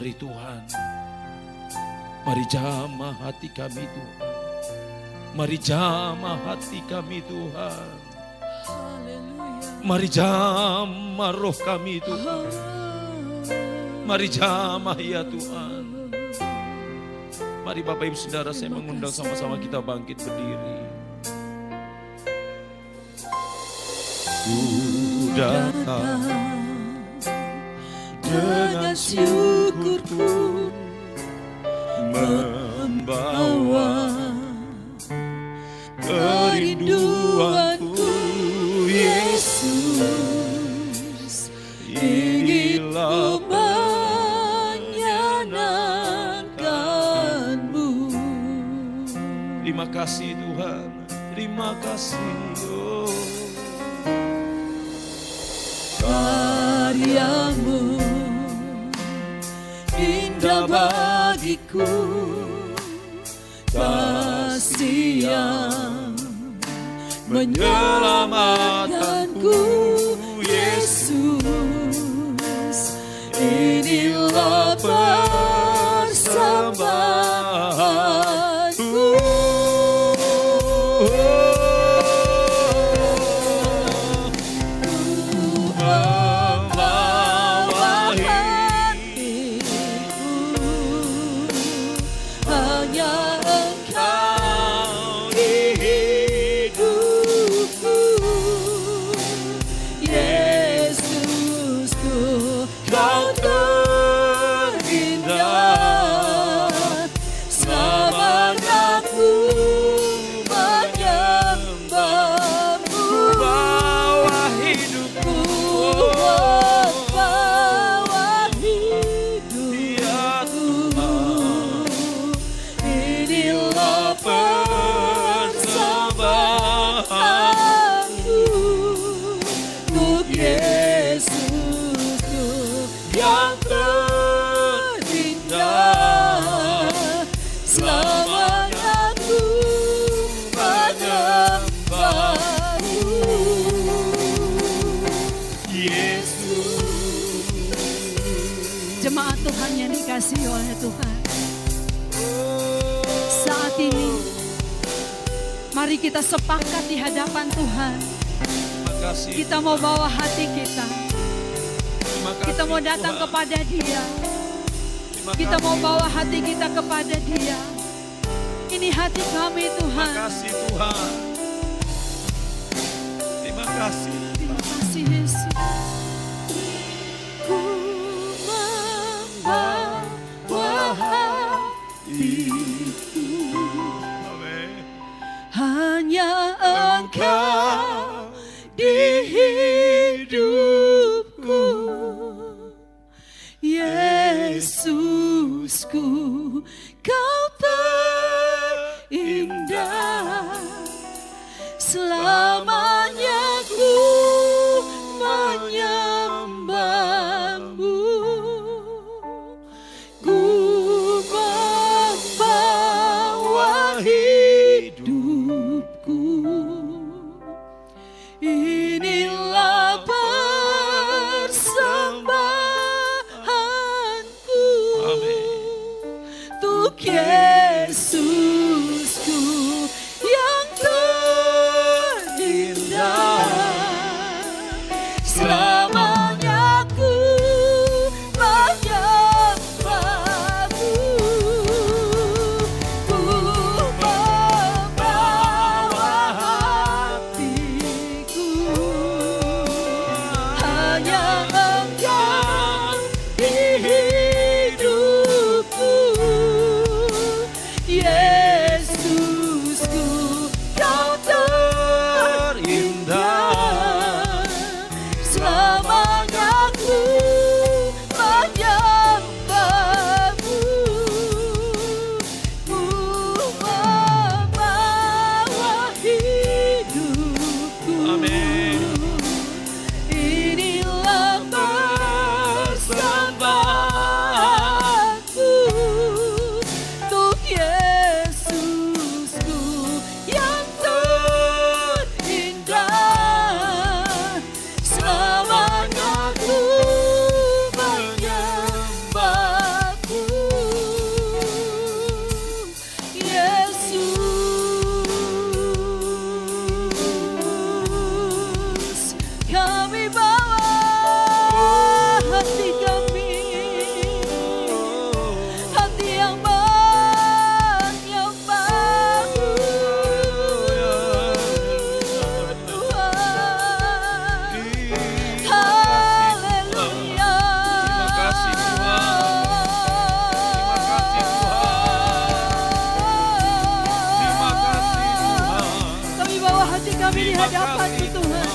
Mari Tuhan, mari jamah hati kami Tuhan. Mari jamah hati kami Tuhan. Mari jamah roh kami Tuhan. Mari jamah ya Tuhan. Mari Bapak Ibu Saudara, saya mengundang sama-sama kita bangkit berdiri. Ku datang dengan syukurku, membawa kerinduanku, Yesus. Inilah menyenangkanmu. Terima kasih Tuhan, terima kasih. Oh. Karyamu indah bagiku, kasih yang menyelamatkanku, Yesus. Inilah persembahanku. Jemaat Tuhan yang dikasihi oleh Tuhan, saat ini mari kita sepakat di hadapan Tuhan. Kita mau bawa hati kita, kita mau datang kepada Dia, kita mau bawa hati kita kepada Dia. Ini hati kami Tuhan. Terima kasih Tuhan, terima kasih, terima kasih Yesus. Hanya Engkau di hidupku, Yesusku, Kau terindah. Selamanya ku menyembahmu, ku membawa hidupku. Inilah persembahanku. Untuk Yesusku yang terindah. Selamanya ku menyembahmu, ku membawa hatiku. kasih Tuhan.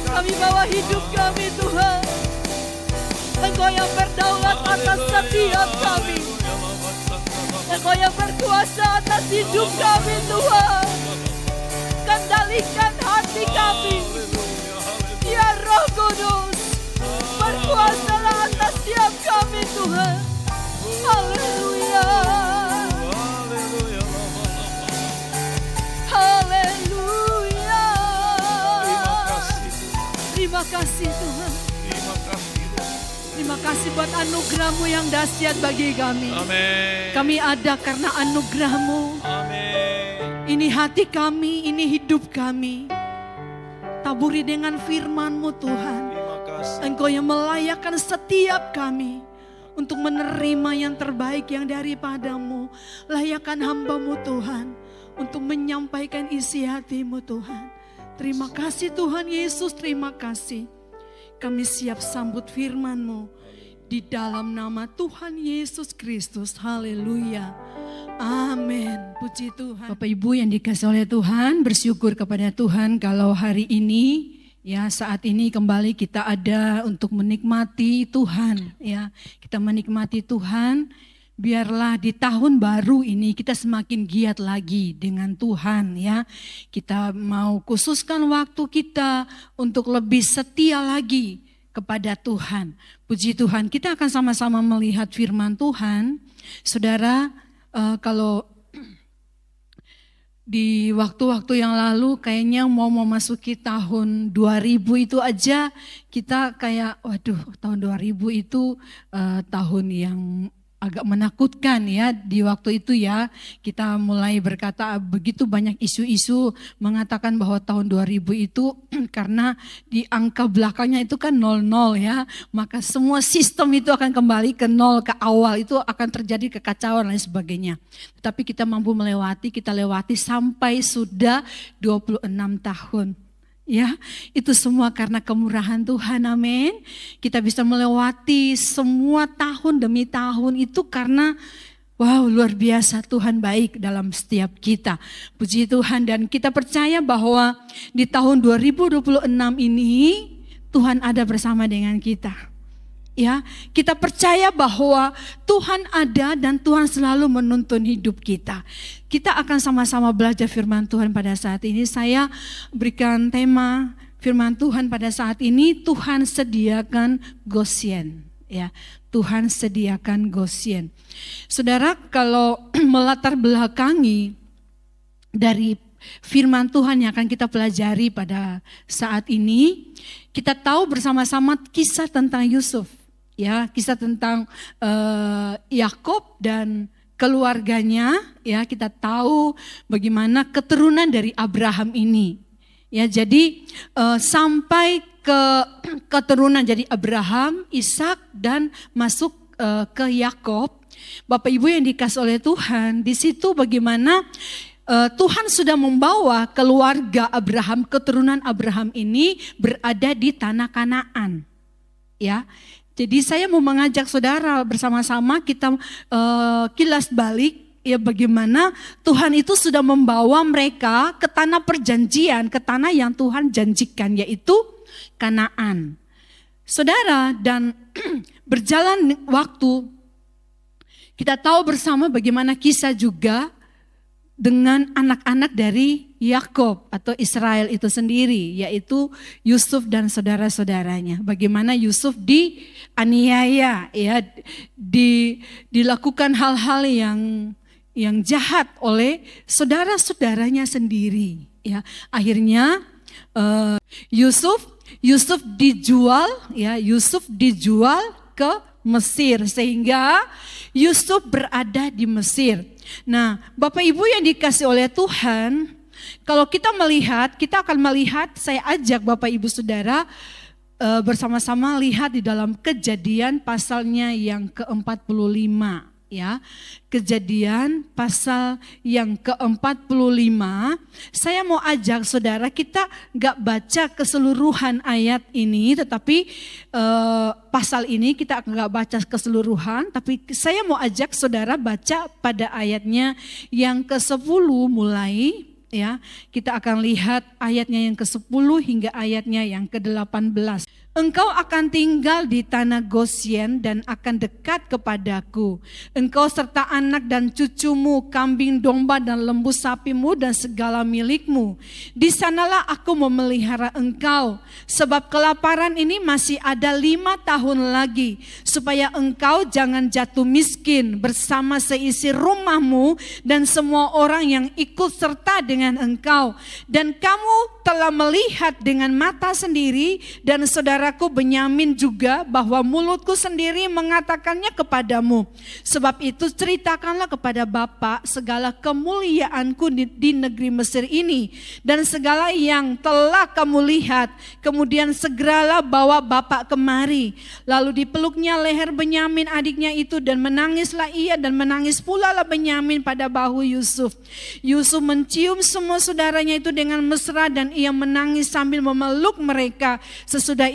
Kami bawa hidup kami Tuhan. Engkau yang berdaulat atas setiap kami. Engkau yang berkuasa atas hidup kami Tuhan. Kendalikan hati kami. Ya Roh Kudus, berkuasalah atas setiap kami Tuhan. Haleluya. Haleluya. Terima kasih Tuhan. Terima kasih buat anugerah-Mu yang dahsyat bagi kami. Amin. Kami ada karena anugerah-Mu. Amin. Ini hati kami, ini hidup kami. Taburi dengan firman-Mu Tuhan. Terima kasih. Engkau yang melayakkan setiap kami untuk menerima yang terbaik yang daripada-Mu. Layakkan hamba-Mu Tuhan untuk menyampaikan isi hati-Mu Tuhan. Terima kasih Tuhan Yesus, terima kasih. Kami siap sambut firman-Mu di dalam nama Tuhan Yesus Kristus. Haleluya. Amin. Puji Tuhan. Bapak Ibu yang dikasihi oleh Tuhan, bersyukur kepada Tuhan kalau hari ini, ya saat ini kembali kita ada untuk menikmati Tuhan. Ya, kita menikmati Tuhan. Biarlah di tahun baru ini kita semakin giat lagi dengan Tuhan ya. Kita mau khususkan waktu kita untuk lebih setia lagi kepada Tuhan. Puji Tuhan, kita akan sama-sama melihat firman Tuhan. Saudara, kalau di waktu-waktu yang lalu kayaknya mau memasuki tahun 2000 itu aja kita kayak waduh, tahun 2000 itu tahun yang agak menakutkan ya di waktu itu ya. Kita mulai berkata begitu banyak isu-isu mengatakan bahwa tahun 2000 itu karena di angka belakangnya itu kan 00 ya. Maka semua sistem itu akan kembali ke 0, ke awal, itu akan terjadi kekacauan dan lain sebagainya. Tetapi kita mampu melewati, kita lewati sampai sudah 26 tahun. Ya, itu semua karena kemurahan Tuhan, amin. Kita bisa melewati semua tahun demi tahun itu karena wow, luar biasa Tuhan baik dalam setiap kita. Puji Tuhan, dan kita percaya bahwa di tahun 2026 ini Tuhan ada bersama dengan kita. Ya, kita percaya bahwa Tuhan ada dan Tuhan selalu menuntun hidup kita. Kita akan sama-sama belajar firman Tuhan pada saat ini. Saya berikan tema firman Tuhan pada saat ini, Tuhan sediakan Gosyen. Ya, Tuhan sediakan Gosyen. Saudara, kalau melatar belakangi dari firman Tuhan yang akan kita pelajari pada saat ini, kita tahu bersama-sama kisah tentang Yusuf. Ya, kisah tentang Yakub dan keluarganya, ya kita tahu bagaimana keturunan dari Abraham ini. Ya, jadi sampai ke keturunan dari Abraham, Ishak dan masuk ke Yakub. Bapak Ibu yang dikasihi oleh Tuhan, di situ bagaimana Tuhan sudah membawa keluarga Abraham, keturunan Abraham ini berada di tanah Kanaan. Ya. Jadi saya mau mengajak saudara bersama-sama kita kilas balik ya bagaimana Tuhan itu sudah membawa mereka ke tanah perjanjian, ke tanah yang Tuhan janjikan yaitu Kanaan. Saudara, dan berjalan waktu kita tahu bersama bagaimana kisah juga dengan anak-anak dari Yakub atau Israel itu sendiri, yaitu Yusuf dan saudara-saudaranya. Bagaimana Yusuf dianiaya, ya, dilakukan hal-hal yang jahat oleh saudara-saudaranya sendiri. Ya, akhirnya Yusuf dijual, ya, Yusuf dijual ke Mesir sehingga Yusuf berada di Mesir. Nah, Bapak Ibu yang dikasihi oleh Tuhan, kalau kita melihat, kita akan melihat, saya ajak Bapak Ibu Saudara bersama-sama lihat di dalam Kejadian pasalnya yang ke-45. Ya, Kejadian pasal yang ke-45, saya mau ajak saudara kita gak baca keseluruhan ayat ini, tetapi pasal ini kita gak baca keseluruhan, tapi saya mau ajak saudara baca pada ayatnya yang ke-10 mulai ya. Kita akan lihat ayatnya yang ke-10 hingga ayatnya yang ke-18. Engkau akan tinggal di tanah Gosyen dan akan dekat kepadaku. Engkau serta anak dan cucumu, kambing domba dan lembu sapimu dan segala milikmu. Di sanalah aku memelihara engkau. Sebab kelaparan ini masih ada 5 tahun lagi. Supaya engkau jangan jatuh miskin bersama seisi rumahmu dan semua orang yang ikut serta dengan engkau. Dan kamu telah melihat dengan mata sendiri dan saudaraku Benyamin juga bahwa mulutku sendiri mengatakannya kepadamu. Sebab itu ceritakanlah kepada Bapa segala kemuliaanku di negeri Mesir ini dan segala yang telah kamu lihat. Kemudian segeralah bawa Bapa kemari. Lalu dipeluknya leher Benyamin adiknya itu dan menangislah ia dan menangis pula lah Benyamin pada bahu Yusuf. Yusuf mencium semua saudaranya itu dengan mesra dan ia menangis sambil memeluk mereka. Sesudah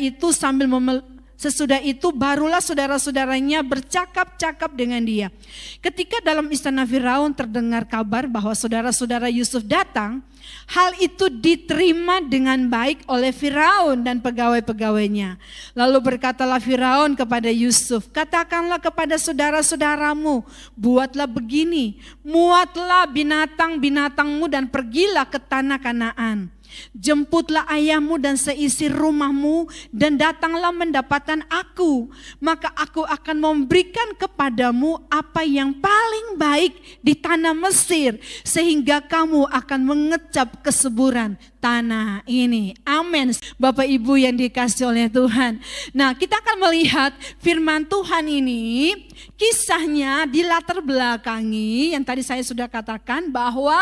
itu barulah saudara-saudaranya bercakap-cakap dengan dia. Ketika dalam istana Firaun terdengar kabar bahwa saudara-saudara Yusuf datang, hal itu diterima dengan baik oleh Firaun dan pegawai-pegawainya. Lalu berkatalah Firaun kepada Yusuf, katakanlah kepada saudara-saudaramu, buatlah begini, muatlah binatang-binatangmu dan pergilah ke tanah Kanaan. Jemputlah ayahmu dan seisi rumahmu dan datanglah mendapatkan aku. Maka aku akan memberikan kepadamu apa yang paling baik di tanah Mesir. Sehingga kamu akan mengecap kesuburan tanah ini. Amin. Bapak Ibu yang dikasih oleh Tuhan. Nah, kita akan melihat firman Tuhan ini. Kisahnya dilatar belakangi yang tadi saya sudah katakan bahwa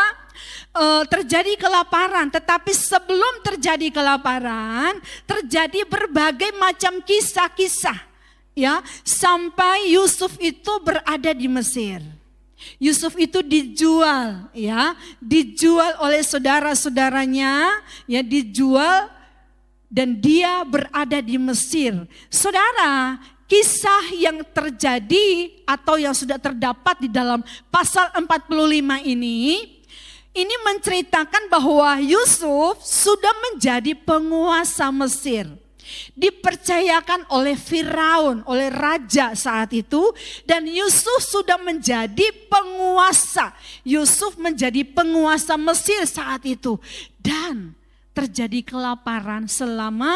terjadi kelaparan, tetapi sebelum terjadi kelaparan terjadi berbagai macam kisah-kisah, ya, sampai Yusuf itu berada di Mesir. Yusuf itu dijual, ya, dijual oleh saudara-saudaranya, ya, dijual dan dia berada di Mesir. Saudara, kisah yang terjadi atau yang sudah terdapat di dalam pasal 45 ini menceritakan bahwa Yusuf sudah menjadi penguasa Mesir. Dipercayakan oleh Firaun, oleh raja saat itu, dan Yusuf sudah menjadi penguasa. Yusuf menjadi penguasa Mesir saat itu. Dan terjadi kelaparan selama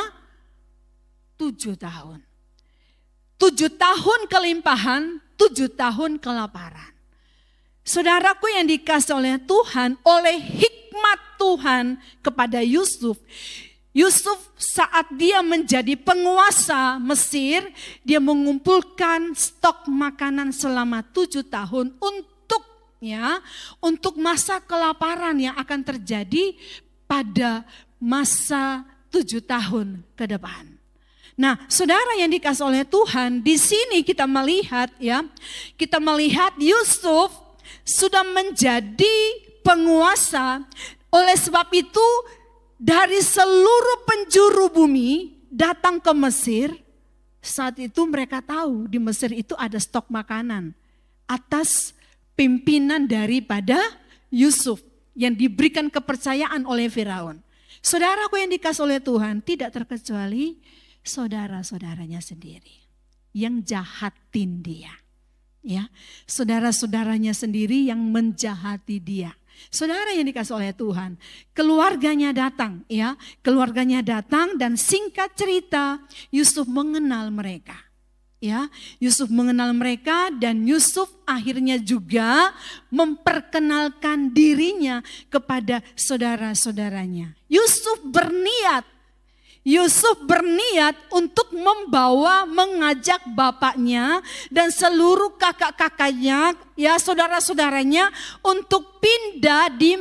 7 tahun. 7 tahun kelimpahan, 7 tahun kelaparan. Saudaraku yang dikasih oleh Tuhan, oleh hikmat Tuhan kepada Yusuf. Yusuf saat dia menjadi penguasa Mesir, dia mengumpulkan stok makanan selama 7 tahun untuk masa kelaparan yang akan terjadi pada masa 7 tahun ke depan. Nah, saudara yang dikasih oleh Tuhan, di sini kita melihat Yusuf sudah menjadi penguasa. Oleh sebab itu dari seluruh penjuru bumi datang ke Mesir. Saat itu mereka tahu di Mesir itu ada stok makanan atas pimpinan daripada Yusuf yang diberikan kepercayaan oleh Firaun. Saudaraku yang dikasih oleh Tuhan, tidak terkecuali saudara-saudaranya sendiri yang jahatin dia. Ya, saudara-saudaranya sendiri yang menjahati dia. Saudara yang dikasih oleh Tuhan, keluarganya datang, ya, keluarganya datang dan singkat cerita Yusuf mengenal mereka. Ya, Yusuf mengenal mereka dan Yusuf akhirnya juga memperkenalkan dirinya kepada saudara-saudaranya. Yusuf berniat untuk mengajak bapaknya dan seluruh kakak-kakaknya, ya, saudara-saudaranya untuk pindah di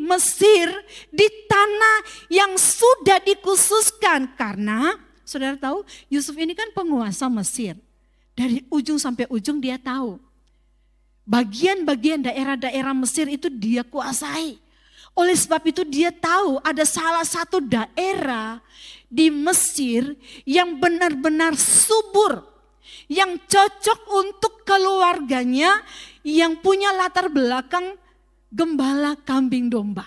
Mesir, di tanah yang sudah dikhususkan. Karena saudara tahu Yusuf ini kan penguasa Mesir. Dari ujung sampai ujung dia tahu. Bagian-bagian daerah-daerah Mesir itu dia kuasai. Oleh sebab itu dia tahu ada salah satu daerah di Mesir yang benar-benar subur, yang cocok untuk keluarganya yang punya latar belakang gembala kambing domba.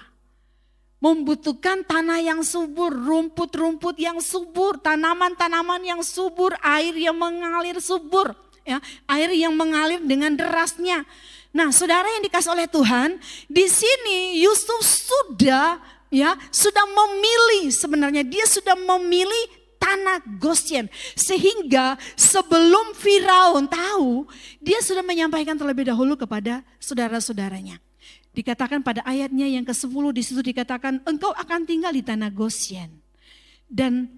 Membutuhkan tanah yang subur, rumput-rumput yang subur, tanaman-tanaman yang subur, air yang mengalir subur, ya, air yang mengalir dengan derasnya. Nah, saudara yang dikasih oleh Tuhan, di sini Yusuf sudah memilih, sebenarnya dia sudah memilih tanah Gosyen, sehingga sebelum Firaun tahu, dia sudah menyampaikan terlebih dahulu kepada saudara-saudaranya. Dikatakan pada ayatnya yang ke-10 di situ dikatakan, engkau akan tinggal di tanah Gosyen dan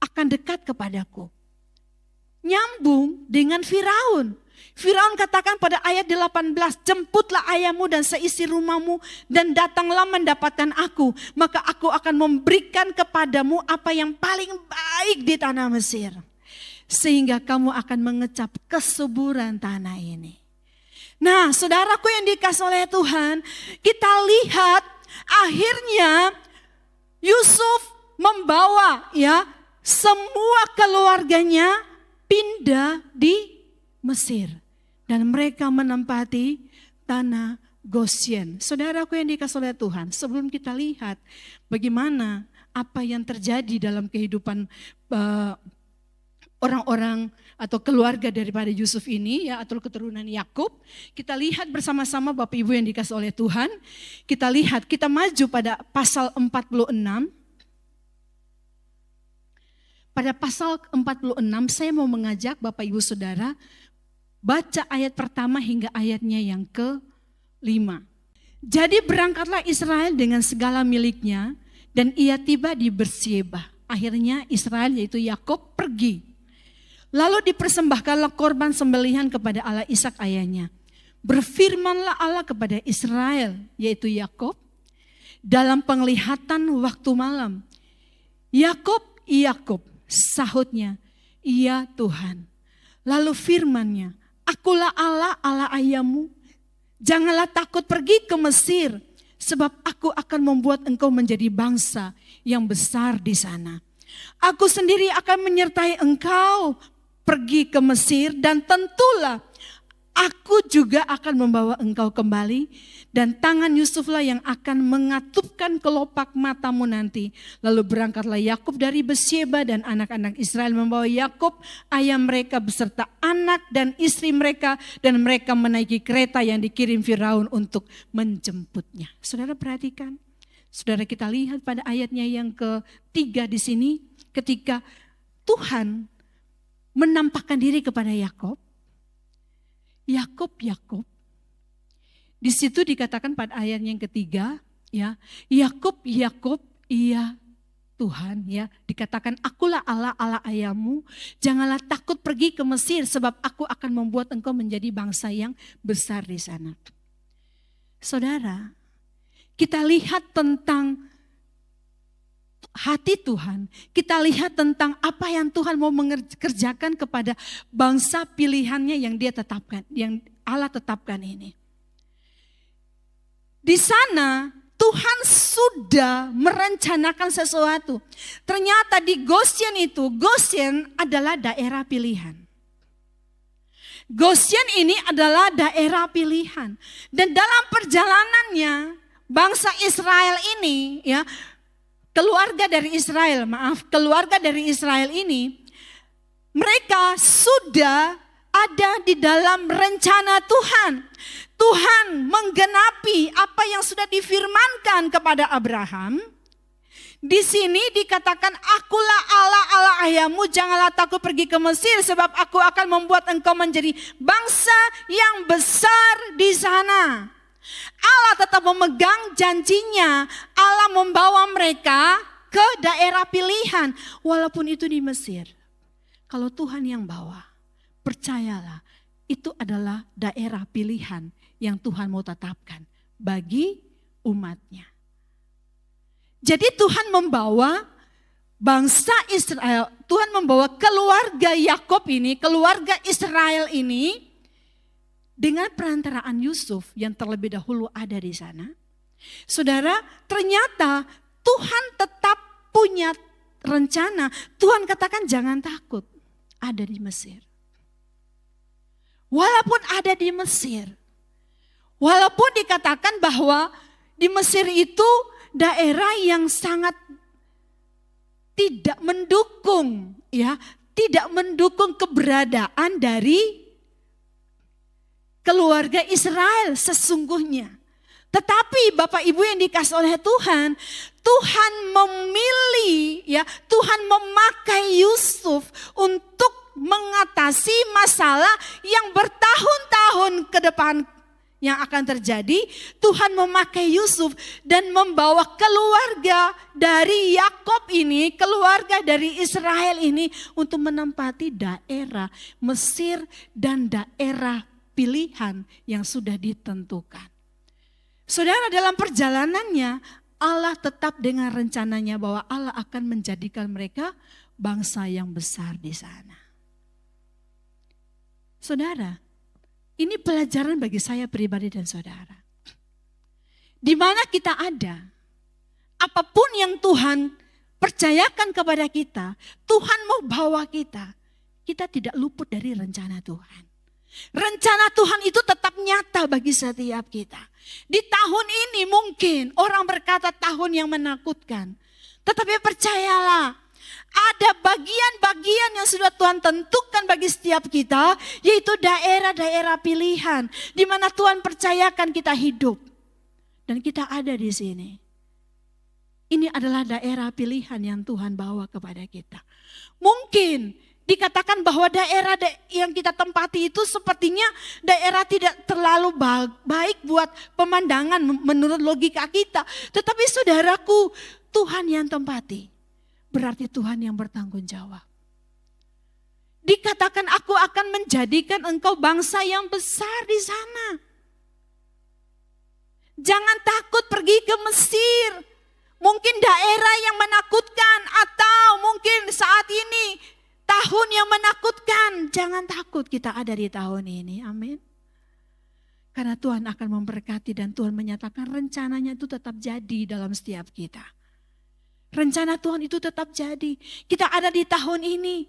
akan dekat kepadaku. Nyambung dengan Firaun. Firaun katakan pada ayat 18, jemputlah ayahmu dan seisi rumahmu dan datanglah mendapatkan aku. Maka aku akan memberikan kepadamu apa yang paling baik di tanah Mesir. Sehingga kamu akan mengecap kesuburan tanah ini. Nah, saudaraku yang dikasih oleh Tuhan, kita lihat akhirnya Yusuf membawa semua keluarganya pindah di Mesir. Dan mereka menempati tanah Gosyen. Saudaraku yang dikasih oleh Tuhan, sebelum kita lihat bagaimana apa yang terjadi dalam kehidupan orang-orang atau keluarga daripada Yusuf ini, atau keturunan Yakub, kita lihat bersama-sama Bapak Ibu yang dikasih oleh Tuhan. Kita lihat, kita maju pada pasal 46. Pada pasal 46 saya mau mengajak Bapak Ibu Saudara baca ayat pertama hingga ayatnya yang ke-5. Jadi berangkatlah Israel dengan segala miliknya dan ia tiba di Berseba. Akhirnya Israel yaitu Yakub pergi. Lalu dipersembahkanlah korban sembelihan kepada Allah Ishak ayahnya. Berfirmanlah Allah kepada Israel yaitu Yakub dalam penglihatan waktu malam. Yakub, Yakub, sahutnya, iya Tuhan. Lalu firman-Nya, akulah Allah, Allah ayahmu. Janganlah takut pergi ke Mesir, sebab aku akan membuat engkau menjadi bangsa yang besar di sana. Aku sendiri akan menyertai engkau pergi ke Mesir dan tentulah aku juga akan membawa engkau kembali dan tangan Yusuflah yang akan mengatupkan kelopak matamu nanti. Lalu berangkatlah Yakub dari Berseba dan anak-anak Israel membawa Yakub ayah mereka beserta anak dan istri mereka dan mereka menaiki kereta yang dikirim Firaun untuk menjemputnya. Saudara perhatikan, saudara kita lihat pada ayatnya yang ke-3 di sini ketika Tuhan menampakkan diri kepada Yakub. Yakub, Yakub. Di situ dikatakan pada ayat yang ketiga, Yakub, Yakub, iya Tuhan, dikatakan akulah Allah, Allah ayahmu. Janganlah takut pergi ke Mesir, sebab aku akan membuat engkau menjadi bangsa yang besar di sana. Saudara, kita lihat tentang hati Tuhan, kita lihat tentang apa yang Tuhan mau mengerjakan kepada bangsa pilihannya yang Dia tetapkan, yang Allah tetapkan ini. Di sana Tuhan sudah merencanakan sesuatu. Ternyata di Gosyen itu, Gosyen adalah daerah pilihan. Gosyen ini adalah daerah pilihan. Dan dalam perjalanannya bangsa Israel ini, keluarga dari Israel ini, mereka sudah ada di dalam rencana Tuhan. Tuhan menggenapi apa yang sudah difirmankan kepada Abraham. Di sini dikatakan akulah Allah, Allah ayahmu, janganlah takut pergi ke Mesir sebab aku akan membuat engkau menjadi bangsa yang besar di sana. Allah tetap memegang janjinya. Allah membawa mereka ke daerah pilihan walaupun itu di Mesir. Kalau Tuhan yang bawa, percayalah itu adalah daerah pilihan yang Tuhan mau tetapkan bagi umatnya. Jadi Tuhan membawa bangsa Israel, Tuhan membawa keluarga Yakub ini, keluarga Israel ini dengan perantaraan Yusuf yang terlebih dahulu ada di sana. Saudara, ternyata Tuhan tetap punya rencana. Tuhan katakan jangan takut, ada di Mesir. walaupun ada di Mesir, walaupun dikatakan bahwa di Mesir itu daerah yang sangat tidak mendukung, ya, tidak mendukung keberadaan dari keluarga Israel sesungguhnya. Tetapi Bapak Ibu yang dikasih oleh Tuhan, Tuhan memilih, ya, Tuhan memakai Yusuf untuk mengatasi masalah yang bertahun-tahun ke depan yang akan terjadi. Tuhan memakai Yusuf dan membawa keluarga dari Yakub ini, keluarga dari Israel ini untuk menempati daerah Mesir dan daerah pilihan yang sudah ditentukan. Saudara, dalam perjalanannya Allah tetap dengan rencananya bahwa Allah akan menjadikan mereka bangsa yang besar di sana. Saudara, ini pelajaran bagi saya pribadi dan saudara. Di mana kita ada, apapun yang Tuhan percayakan kepada kita, Tuhan mau bawa kita, kita tidak luput dari rencana Tuhan. Rencana Tuhan itu tetap nyata bagi setiap kita. Di tahun ini mungkin orang berkata tahun yang menakutkan. Tetapi percayalah, ada bagian-bagian yang sudah Tuhan tentukan bagi setiap kita, yaitu daerah-daerah pilihan di mana Tuhan percayakan kita hidup. Dan kita ada di sini. Ini adalah daerah pilihan yang Tuhan bawa kepada kita. Mungkin dikatakan bahwa daerah yang kita tempati itu sepertinya daerah tidak terlalu baik buat pemandangan menurut logika kita. Tetapi saudaraku, Tuhan yang tempati, berarti Tuhan yang bertanggung jawab. Dikatakan aku akan menjadikan engkau bangsa yang besar di sana. Jangan takut pergi ke Mesir. Mungkin daerah yang menakutkan atau mungkin saat ini tahun yang menakutkan. Jangan takut, kita ada di tahun ini. Amin. Karena Tuhan akan memberkati dan Tuhan menyatakan rencananya itu tetap jadi dalam setiap kita. Rencana Tuhan itu tetap jadi. Kita ada di tahun ini.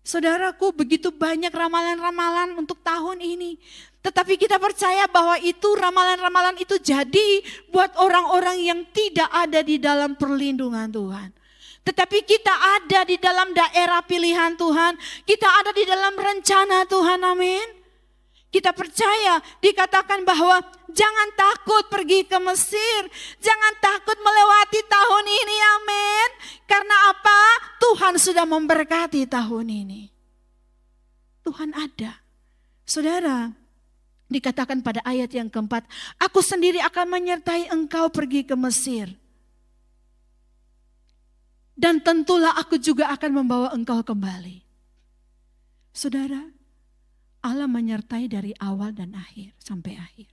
Saudaraku, begitu banyak ramalan-ramalan untuk tahun ini. Tetapi kita percaya bahwa itu ramalan-ramalan itu jadi buat orang-orang yang tidak ada di dalam perlindungan Tuhan. Tetapi kita ada di dalam daerah pilihan Tuhan. Kita ada di dalam rencana Tuhan, amin. Kita percaya dikatakan bahwa jangan takut pergi ke Mesir. Jangan takut melewati tahun ini, amin. Karena apa? Tuhan sudah memberkati tahun ini. Tuhan ada. Saudara, dikatakan pada ayat yang keempat, aku sendiri akan menyertai engkau pergi ke Mesir. Dan tentulah aku juga akan membawa engkau kembali. Saudara, Allah menyertai dari awal dan akhir sampai akhir.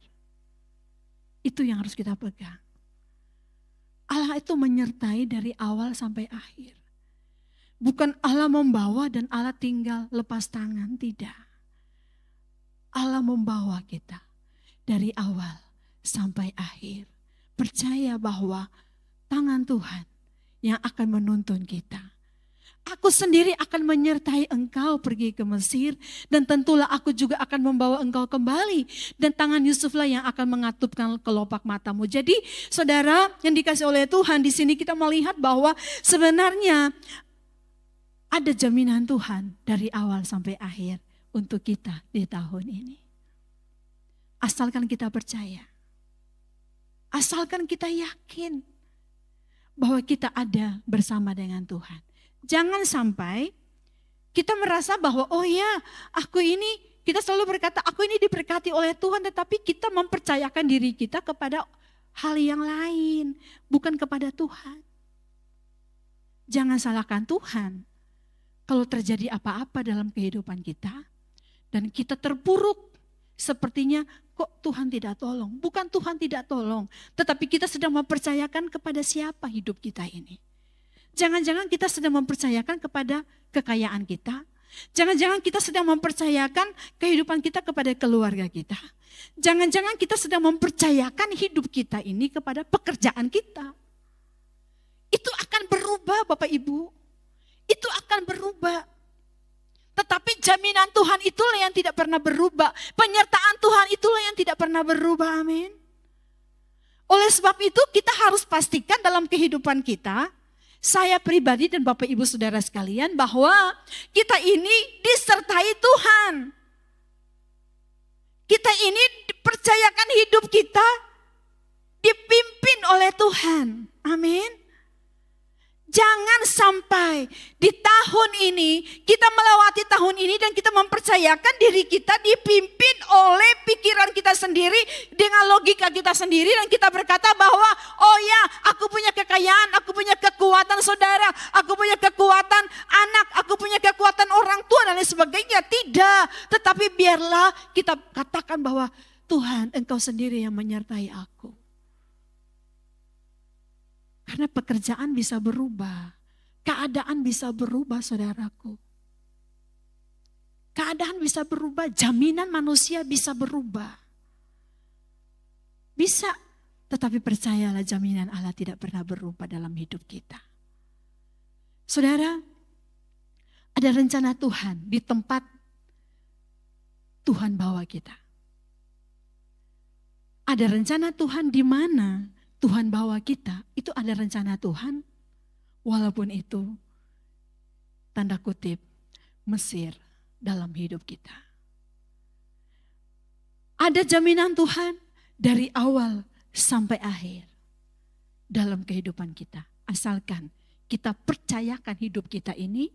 Itu yang harus kita pegang. Allah itu menyertai dari awal sampai akhir. Bukan Allah membawa dan Allah tinggal lepas tangan, tidak. Allah membawa kita dari awal sampai akhir. Percaya bahwa tangan Tuhan yang akan menuntun kita. Aku sendiri akan menyertai engkau pergi ke Mesir dan tentulah aku juga akan membawa engkau kembali. Dan tangan Yusuflah yang akan mengatupkan kelopak matamu. Jadi saudara yang dikasih oleh Tuhan, di sini kita melihat bahwa sebenarnya ada jaminan Tuhan dari awal sampai akhir untuk kita di tahun ini. Asalkan kita percaya. Asalkan kita yakin bahwa kita ada bersama dengan Tuhan. Jangan sampai kita merasa bahwa oh ya, kita selalu berkata aku ini diberkati oleh Tuhan, tetapi kita mempercayakan diri kita kepada hal yang lain, bukan kepada Tuhan. Jangan salahkan Tuhan kalau terjadi apa-apa dalam kehidupan kita dan kita terpuruk, sepertinya kok Tuhan tidak tolong. Bukan Tuhan tidak tolong, tetapi kita sedang mempercayakan kepada siapa hidup kita ini. Jangan-jangan kita sedang mempercayakan kepada kekayaan kita. Jangan-jangan kita sedang mempercayakan kehidupan kita kepada keluarga kita. Jangan-jangan kita sedang mempercayakan hidup kita ini kepada pekerjaan kita. Itu akan berubah Bapak Ibu. Itu akan berubah. Tetapi jaminan Tuhan itulah yang tidak pernah berubah. Penyertaan Tuhan itulah yang tidak pernah berubah. Amin. Oleh sebab itu kita harus pastikan dalam kehidupan kita, saya pribadi dan Bapak Ibu Saudara sekalian, bahwa kita ini disertai Tuhan. Kita ini dipercayakan hidup kita dipimpin oleh Tuhan. Amin. Jangan sampai di tahun ini, kita melewati tahun ini dan kita mempercayakan diri kita dipimpin oleh pikiran kita sendiri, dengan logika kita sendiri, dan kita berkata bahwa, oh ya, aku punya kekayaan, aku punya kekuatan saudara, aku punya kekuatan anak, aku punya kekuatan orang tua dan lain sebagainya. Tidak, tetapi biarlah kita katakan bahwa Tuhan, Engkau sendiri yang menyertai aku. Karena pekerjaan bisa berubah, keadaan bisa berubah saudaraku. Keadaan bisa berubah, jaminan manusia bisa berubah. Bisa, tetapi percayalah jaminan Allah tidak pernah berubah dalam hidup kita. Saudara, ada rencana Tuhan di tempat Tuhan bawa kita. Ada rencana Tuhan di mana Tuhan bawa kita, itu ada rencana Tuhan, walaupun itu tanda kutip Mesir dalam hidup kita. Ada jaminan Tuhan dari awal sampai akhir dalam kehidupan kita. Asalkan kita percayakan hidup kita ini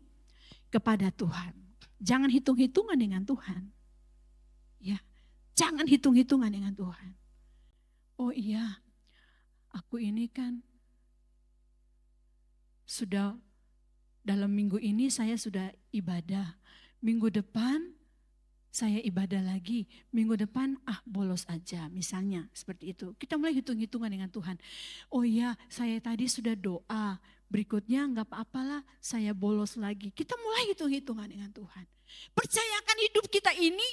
kepada Tuhan. Jangan hitung-hitungan dengan Tuhan. Ya, jangan hitung-hitungan dengan Tuhan. Oh iya, aku ini kan sudah dalam minggu ini saya sudah ibadah. Minggu depan saya ibadah lagi. Minggu depan bolos aja misalnya seperti itu. Kita mulai hitung-hitungan dengan Tuhan. Oh iya, saya tadi sudah doa. Berikutnya enggak apa-apalah saya bolos lagi. Kita mulai hitung-hitungan dengan Tuhan. Percayakan hidup kita ini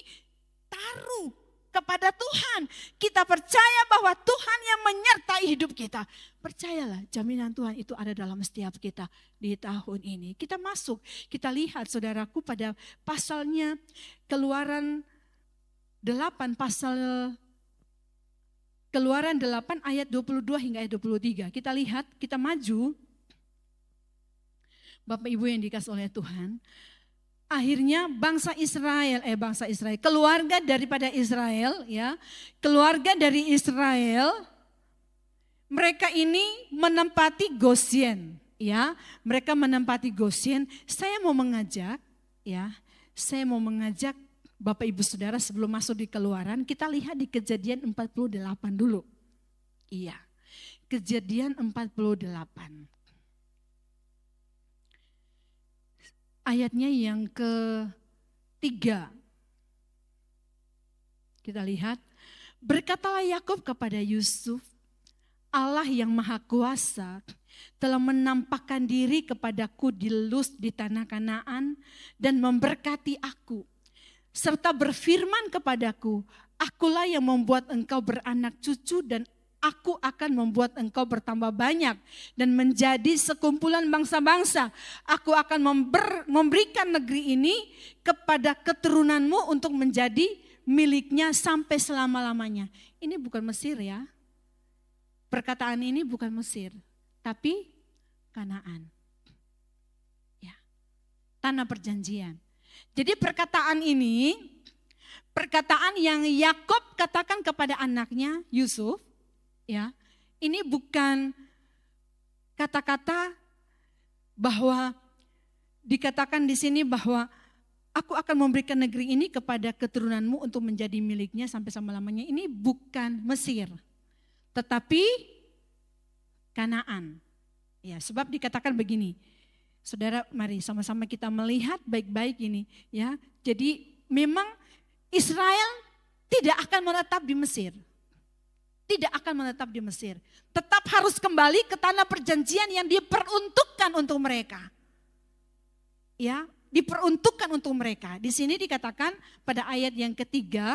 taruh kepada Tuhan. Kita percaya bahwa Tuhan yang menyertai hidup kita. Percayalah, jaminan Tuhan itu ada dalam setiap kita di tahun ini. Kita masuk, kita lihat saudaraku pada pasalnya Keluaran 8, Keluaran 8 ayat 22 hingga ayat 23. Kita lihat, kita maju. Bapak Ibu yang dikasihi oleh Tuhan. Akhirnya bangsa Israel, keluarga daripada Israel, ya, keluarga dari Israel, mereka ini menempati Gosyen, ya, mereka menempati Gosyen. Saya mau mengajak Bapak Ibu Saudara sebelum masuk di Keluaran, kita lihat di Kejadian 48 dulu, iya, Kejadian 48. Ayatnya yang ke-3. Kita lihat. Berkatalah Yakub kepada Yusuf, Allah yang Maha Kuasa telah menampakkan diri kepadaku di Luz di tanah Kanaan dan memberkati aku. Serta berfirman kepadaku, akulah yang membuat engkau beranak cucu dan aku akan membuat engkau bertambah banyak dan menjadi sekumpulan bangsa-bangsa. Aku akan memberikan negeri ini kepada keturunanmu untuk menjadi miliknya sampai selama-lamanya. Ini bukan Mesir ya. Perkataan ini bukan Mesir, tapi Kanaan. Ya. Tanah perjanjian. Jadi perkataan ini, perkataan yang Yakub katakan kepada anaknya Yusuf, ya, ini bukan kata-kata bahwa dikatakan di sini bahwa aku akan memberikan negeri ini kepada keturunanmu untuk menjadi miliknya sampai selama-lamanya. Ini bukan Mesir, tetapi Kanaan. Ya, sebab dikatakan begini, saudara, mari sama-sama kita melihat baik-baik ini. Ya, jadi memang Israel tidak akan menetap di Mesir. Tidak akan menetap di Mesir. Tetap harus kembali ke tanah perjanjian yang diperuntukkan untuk mereka. Ya, diperuntukkan untuk mereka. Di sini dikatakan pada ayat yang ketiga,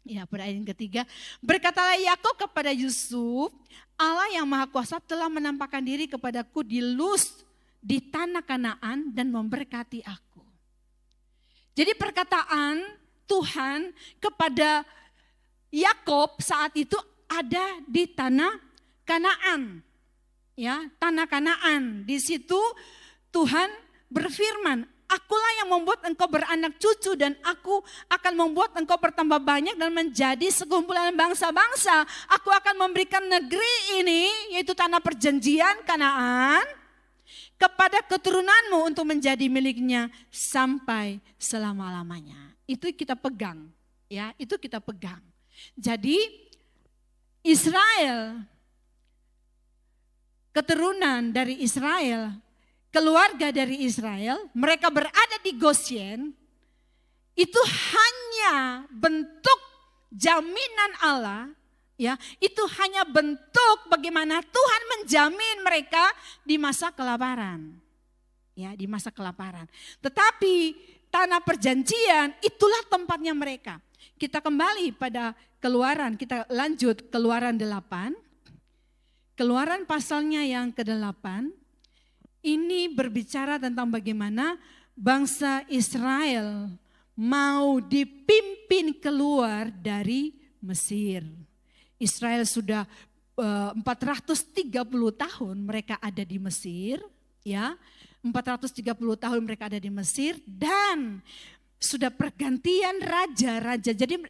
ya, pada ayat yang ketiga, berkatalah Yakub kepada Yusuf, Allah yang Maha Kuasa telah menampakkan diri kepadaku di Luz di tanah Kanaan dan memberkati aku. Jadi perkataan Tuhan kepada Yakob saat itu ada di tanah Kanaan. Ya, tanah Kanaan. Di situ Tuhan berfirman, akulah yang membuat engkau beranak cucu dan aku akan membuat engkau bertambah banyak dan menjadi sekumpulan bangsa-bangsa. Aku akan memberikan negeri ini, yaitu tanah perjanjian Kanaan, kepada keturunanmu untuk menjadi miliknya sampai selama-lamanya. Itu kita pegang, ya, itu kita pegang. Jadi Israel, keturunan dari Israel, keluarga dari Israel, mereka berada di Gosyen, itu hanya bentuk jaminan Allah, ya, itu hanya bentuk bagaimana Tuhan menjamin mereka di masa kelaparan. Ya, di masa kelaparan. Tetapi tanah perjanjian itulah tempatnya mereka. Kita kembali pada Keluaran, kita lanjut Keluaran 8. Keluaran pasalnya yang ke-8. Ini berbicara tentang bagaimana bangsa Israel mau dipimpin keluar dari Mesir. Israel sudah 430 tahun mereka ada di Mesir, ya. 430 tahun mereka ada di Mesir dan sudah pergantian raja-raja. Jadi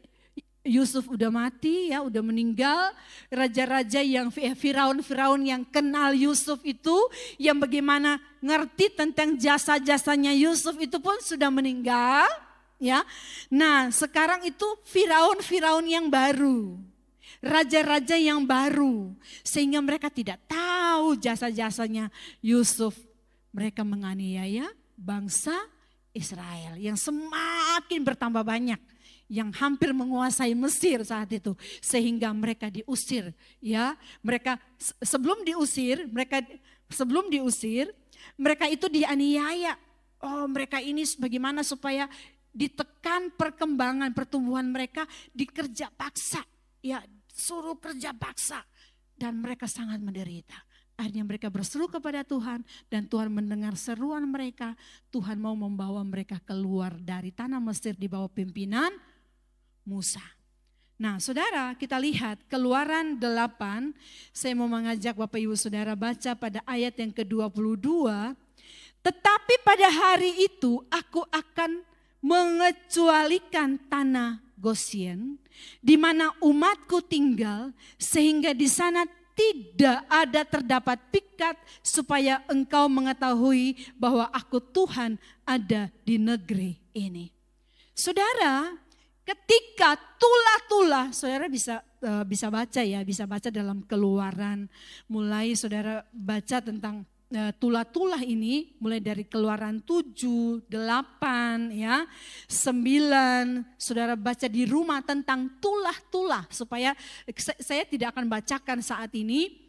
Yusuf udah mati, ya, udah meninggal. Raja-raja yang Firaun yang kenal Yusuf itu, yang bagaimana ngerti tentang jasa-jasanya Yusuf itu pun sudah meninggal, ya. Nah, sekarang itu Firaun yang baru. Raja-raja yang baru, sehingga mereka tidak tahu jasa-jasanya Yusuf. Mereka menganiaya bangsa Israel yang semakin bertambah banyak, yang hampir menguasai Mesir saat itu, sehingga mereka diusir, ya. Mereka sebelum diusir, mereka itu dianiaya. Oh, mereka ini bagaimana supaya ditekan perkembangan pertumbuhan mereka, dikerja paksa, ya, suruh kerja paksa, dan mereka sangat menderita. Akhirnya mereka berseru kepada Tuhan dan Tuhan mendengar seruan mereka. Tuhan mau membawa mereka keluar dari tanah Mesir di bawah pimpinan Musa. Nah, saudara, kita lihat Keluaran 8. Saya mau mengajak Bapak Ibu Saudara baca pada ayat yang ke-22. Tetapi pada hari itu aku akan mengecualikan tanah Gosyen di mana umatku tinggal, sehingga di sana tidak ada terdapat pikat, supaya engkau mengetahui bahwa aku Tuhan ada di negeri ini. Saudara, ketika tulah-tulah, saudara bisa baca, ya, bisa baca dalam Keluaran, mulai saudara baca tentang tulah-tulah ini, mulai dari Keluaran 7, 8, ya, 9, saudara baca di rumah tentang tulah-tulah, supaya saya tidak akan bacakan saat ini.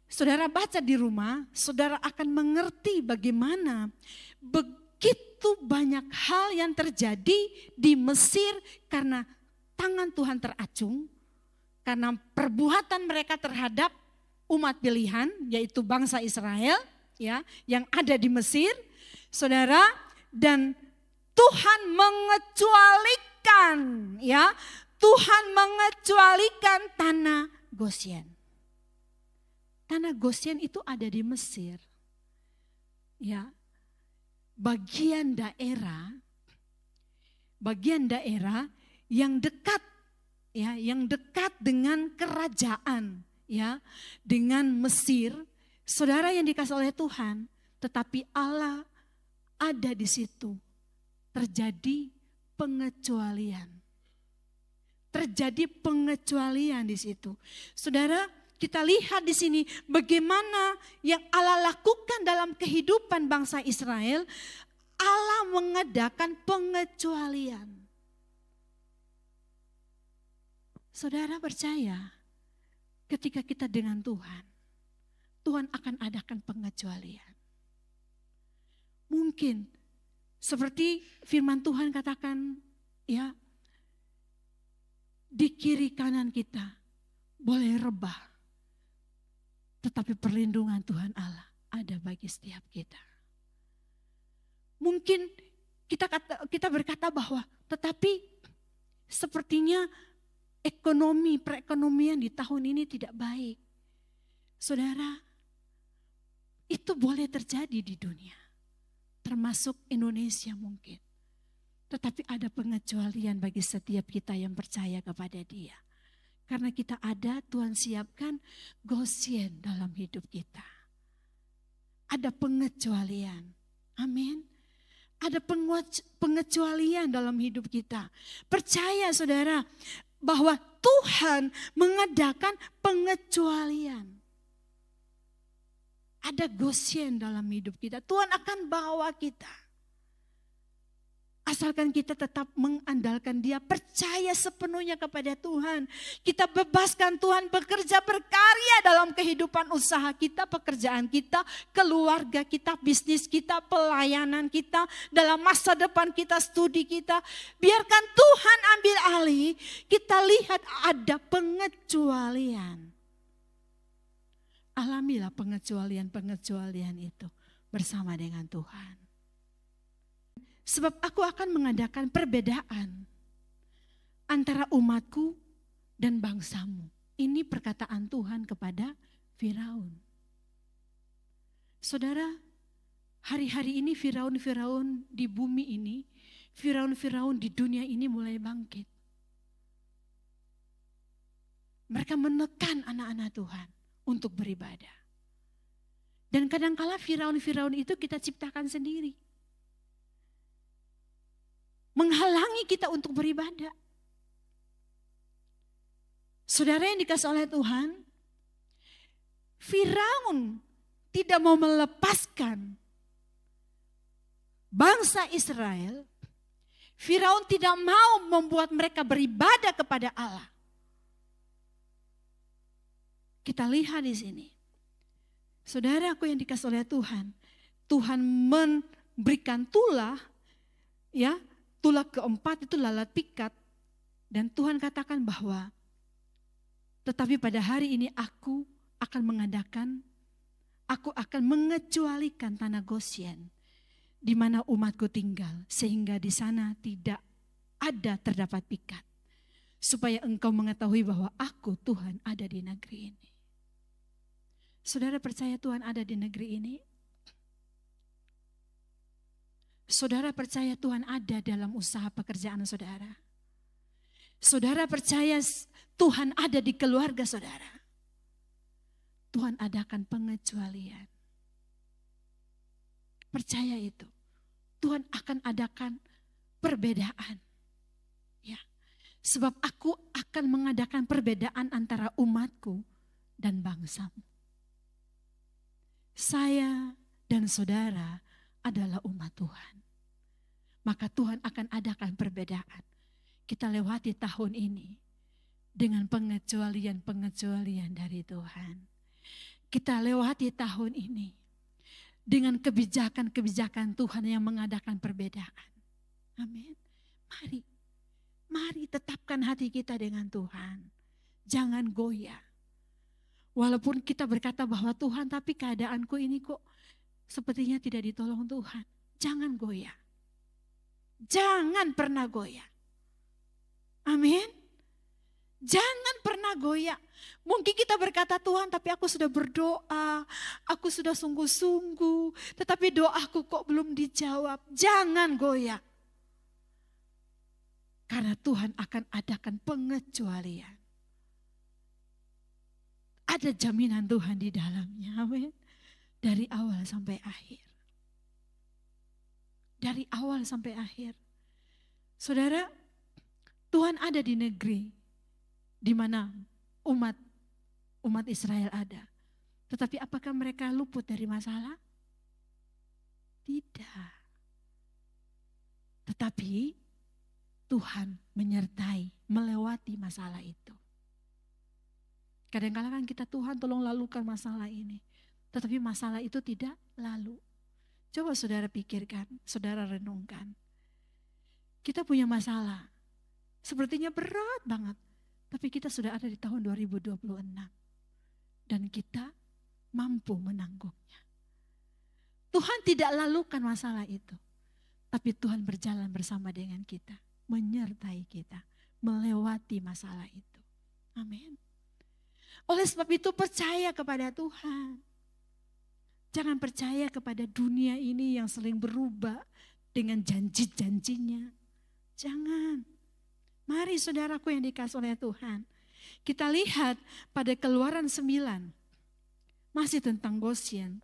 Saudara baca di rumah, saudara akan mengerti bagaimana begitu banyak hal yang terjadi di Mesir karena tangan Tuhan teracung, karena perbuatan mereka terhadap umat pilihan, yaitu bangsa Israel, ya, yang ada di Mesir, saudara. Dan Tuhan mengecualikan, ya, Tuhan mengecualikan tanah Gosyen. Tanah Gosyen itu ada di Mesir, ya, bagian daerah yang dekat, ya, yang dekat dengan kerajaan, ya, dengan Mesir. Saudara yang dikasih oleh Tuhan, tetapi Allah ada di situ. Terjadi pengecualian. Terjadi pengecualian di situ. Saudara, kita lihat di sini bagaimana yang Allah lakukan dalam kehidupan bangsa Israel. Allah mengadakan pengecualian. Saudara percaya, ketika kita dengan Tuhan, Tuhan akan adakan pengecualian. Mungkin seperti firman Tuhan katakan, ya, di kiri kanan kita boleh rebah, tetapi perlindungan Tuhan Allah ada bagi setiap kita. Mungkin kita berkata bahwa tetapi sepertinya perekonomian di tahun ini tidak baik. Saudara, itu boleh terjadi di dunia, termasuk Indonesia mungkin. Tetapi ada pengecualian bagi setiap kita yang percaya kepada Dia. Karena kita ada, Tuhan siapkan Gosyen dalam hidup kita. Ada pengecualian. Amin. Ada pengecualian dalam hidup kita. Percaya saudara bahwa Tuhan mengadakan pengecualian. Ada Gosyen dalam hidup kita. Tuhan akan bawa kita. Asalkan kita tetap mengandalkan Dia, percaya sepenuhnya kepada Tuhan. Kita bebaskan Tuhan bekerja berkarya dalam kehidupan usaha kita, pekerjaan kita, keluarga kita, bisnis kita, pelayanan kita, dalam masa depan kita, studi kita. Biarkan Tuhan ambil alih, kita lihat ada pengecualian. Alamilah pengecualian itu bersama dengan Tuhan. Sebab aku akan mengadakan perbedaan antara umatku dan bangsamu. Ini perkataan Tuhan kepada Firaun. Saudara, hari-hari ini Firaun-Firaun di bumi ini, Firaun-Firaun di dunia ini mulai bangkit. Mereka menekan anak-anak Tuhan untuk beribadah. Dan kadangkala Firaun-Firaun itu kita ciptakan sendiri. Menghalangi kita untuk beribadah. Saudara yang dikasih oleh Tuhan, Firaun tidak mau melepaskan bangsa Israel. Firaun tidak mau membuat mereka beribadah kepada Allah. Kita lihat di sini. Saudaraku yang dikasih oleh Tuhan, Tuhan memberikan tulah, ya, tulah keempat itu lalat pikat. Dan Tuhan katakan bahwa tetapi pada hari ini aku akan mengecualikan tanah Gosyen di mana umatku tinggal. Sehingga di sana tidak ada terdapat pikat. Supaya engkau mengetahui bahwa aku Tuhan ada di negeri ini. Saudara percaya Tuhan ada di negeri ini? Saudara percaya Tuhan ada dalam usaha pekerjaan saudara? Saudara percaya Tuhan ada di keluarga saudara? Tuhan adakan pengecualian. Percaya itu. Tuhan akan adakan perbedaan. Ya. Sebab aku akan mengadakan perbedaan antara umatku dan bangsamu. Saya dan saudara adalah umat Tuhan. Maka Tuhan akan adakan perbedaan. Kita lewati tahun ini dengan pengecualian-pengecualian dari Tuhan. Kita lewati tahun ini dengan kebijakan-kebijakan Tuhan yang mengadakan perbedaan. Amin. Mari tetapkan hati kita dengan Tuhan. Jangan goyah. Walaupun kita berkata bahwa Tuhan, tapi keadaanku ini kok sepertinya tidak ditolong Tuhan. Jangan goyah. Jangan pernah goyah. Amin. Jangan pernah goyah. Mungkin kita berkata Tuhan, tapi aku sudah berdoa. Aku sudah sungguh-sungguh. Tetapi doaku kok belum dijawab. Jangan goyah. Karena Tuhan akan adakan pengecualian. Ada jaminan Tuhan di dalamnya. Amin. Dari awal sampai akhir. Dari awal sampai akhir. Saudara, Tuhan ada di negeri di mana umat Israel ada. Tetapi apakah mereka luput dari masalah? Tidak. Tetapi Tuhan menyertai, melewati masalah itu. Kadang-kadang kan kita, Tuhan tolong lalukan masalah ini. Tetapi masalah itu tidak lalu. Coba saudara pikirkan, saudara renungkan. Kita punya masalah. Sepertinya berat banget. Tapi kita sudah ada di tahun 2026. Dan kita mampu menanggungnya. Tuhan tidak lalukan masalah itu. Tapi Tuhan berjalan bersama dengan kita, menyertai kita, melewati masalah itu. Amin. Oleh sebab itu percaya kepada Tuhan. Jangan percaya kepada dunia ini yang sering berubah dengan janji-janjinya. Jangan. Mari saudaraku yang dikasihi oleh Tuhan. Kita lihat pada Keluaran 9. Masih tentang Gosyen.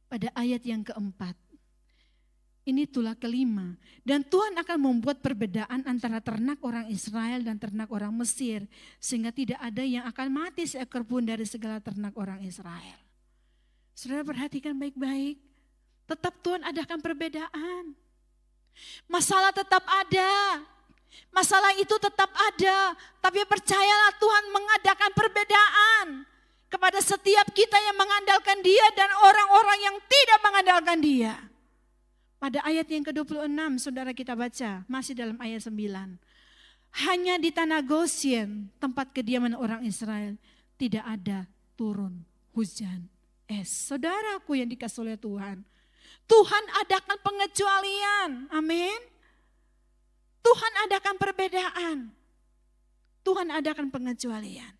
Pada ayat yang keempat. Ini tulah kelima. Dan Tuhan akan membuat perbedaan antara ternak orang Israel dan ternak orang Mesir. Sehingga tidak ada yang akan mati seekor pun dari segala ternak orang Israel. Saudara perhatikan baik-baik. Tetap Tuhan adakan perbedaan. Masalah tetap ada. Masalah itu tetap ada. Tapi percayalah Tuhan mengadakan perbedaan. Kepada setiap kita yang mengandalkan Dia dan orang-orang yang tidak mengandalkan Dia. Pada ayat yang ke-26 saudara kita baca, masih dalam ayat 9. Hanya di tanah Gosyen, tempat kediaman orang Israel, tidak ada turun hujan es. Saudaraku yang dikasihi oleh Tuhan, Tuhan adakan pengecualian, amin. Tuhan adakan perbedaan. Tuhan adakan pengecualian.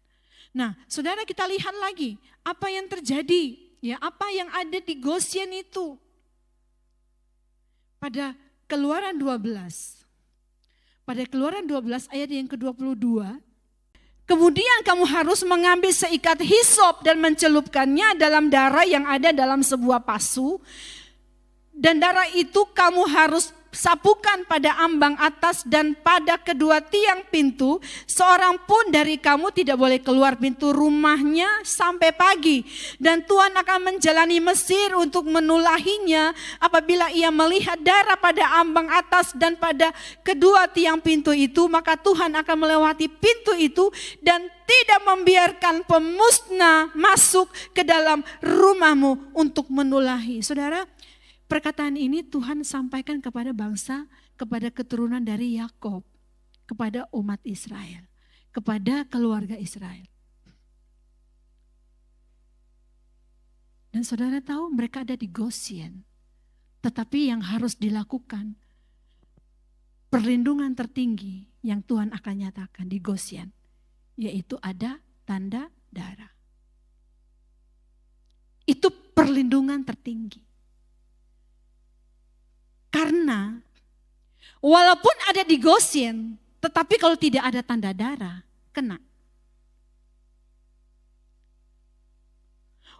Nah, saudara kita lihat lagi, apa yang terjadi, ya apa yang ada di Gosyen itu. Pada Keluaran 12. Pada Keluaran 12 ayat yang ke-22. Kemudian kamu harus mengambil seikat hisop dan mencelupkannya dalam darah yang ada dalam sebuah pasu. Dan darah itu kamu harus sapukan pada ambang atas dan pada kedua tiang pintu. Seorang pun dari kamu tidak boleh keluar pintu rumahnya sampai pagi. Dan Tuhan akan menjalani Mesir untuk menulahinya apabila ia melihat darah pada ambang atas dan pada kedua tiang pintu itu. Maka Tuhan akan melewati pintu itu dan tidak membiarkan pemusnah masuk ke dalam rumahmu untuk menulahi. Saudara, perkataan ini Tuhan sampaikan kepada bangsa, kepada keturunan dari Yakub, kepada umat Israel, kepada keluarga Israel. Dan saudara tahu mereka ada di Gosyen, tetapi yang harus dilakukan, perlindungan tertinggi yang Tuhan akan nyatakan di Gosyen, yaitu ada tanda darah. Itu perlindungan tertinggi. Karena walaupun ada di Gosyen, tetapi kalau tidak ada tanda darah, kena.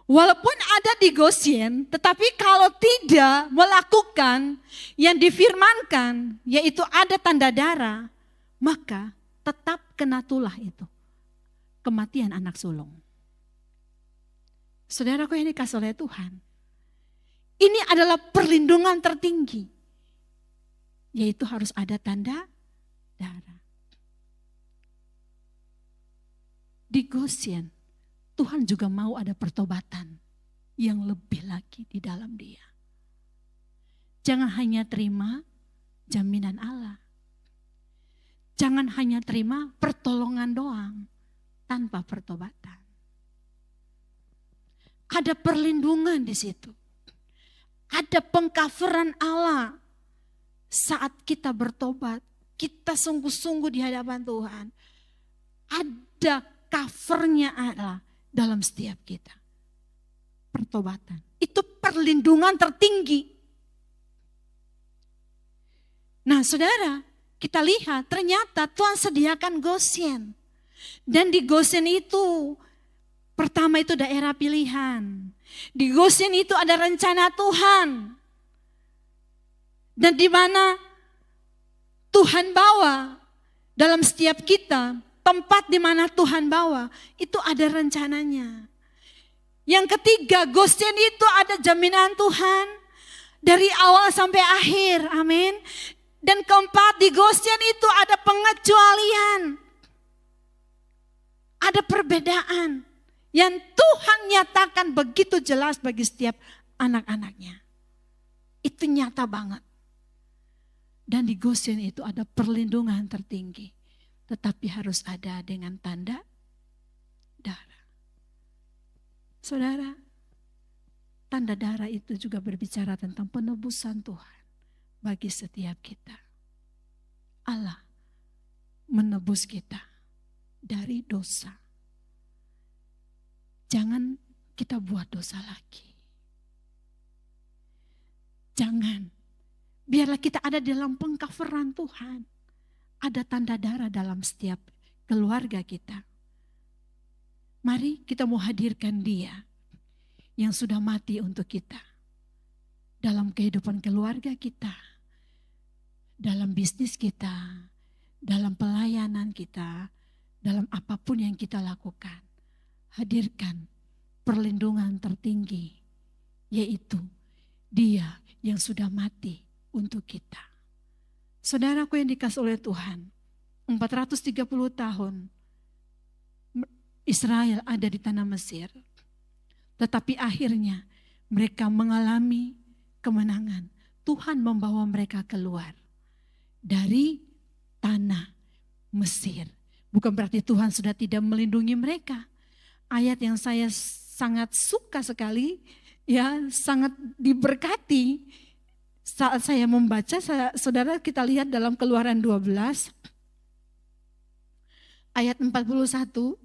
Walaupun ada di Gosyen, tetapi kalau tidak melakukan yang difirmankan, yaitu ada tanda darah, maka tetap kena tulah itu. Kematian anak sulung. Saudaraku yang dikasihi oleh Tuhan, ini adalah perlindungan tertinggi. Yaitu harus ada tanda darah. Di Gosyen, Tuhan juga mau ada pertobatan yang lebih lagi di dalam Dia. Jangan hanya terima jaminan Allah. Jangan hanya terima pertolongan doang tanpa pertobatan. Ada perlindungan di situ. Ada pengcoveran Allah. Saat kita bertobat, kita sungguh-sungguh di hadapan Tuhan. Ada covernya Allah dalam setiap kita. Pertobatan. Itu perlindungan tertinggi. Nah saudara, kita lihat ternyata Tuhan sediakan Gosyen. Dan di Gosyen itu, pertama itu daerah pilihan. Di Gosyen itu ada rencana Tuhan. Dan di mana Tuhan bawa dalam setiap kita, tempat di mana Tuhan bawa, itu ada rencananya. Yang ketiga, Gosyen itu ada jaminan Tuhan dari awal sampai akhir, amin. Dan keempat, di Gosyen itu ada pengecualian. Ada perbedaan yang Tuhan nyatakan begitu jelas bagi setiap anak-anaknya. Itu nyata banget. Dan di Gosyen itu ada perlindungan tertinggi. Tetapi harus ada dengan tanda darah. Saudara, tanda darah itu juga berbicara tentang penebusan Tuhan bagi setiap kita. Allah menebus kita dari dosa. Jangan kita buat dosa lagi. Jangan. Biarlah kita ada dalam pengcoveran Tuhan. Ada tanda darah dalam setiap keluarga kita. Mari kita mau hadirkan Dia yang sudah mati untuk kita. Dalam kehidupan keluarga kita. Dalam bisnis kita. Dalam pelayanan kita. Dalam apapun yang kita lakukan. Hadirkan perlindungan tertinggi, yaitu Dia yang sudah mati untuk kita. Saudaraku yang dikasihi oleh Tuhan, 430 tahun Israel ada di tanah Mesir, tetapi akhirnya mereka mengalami kemenangan. Tuhan membawa mereka keluar dari tanah Mesir. Bukan berarti Tuhan sudah tidak melindungi mereka. Ayat yang saya sangat suka sekali, ya sangat diberkati saat saya membaca. Saudara, kita lihat dalam Keluaran 12 ayat 41.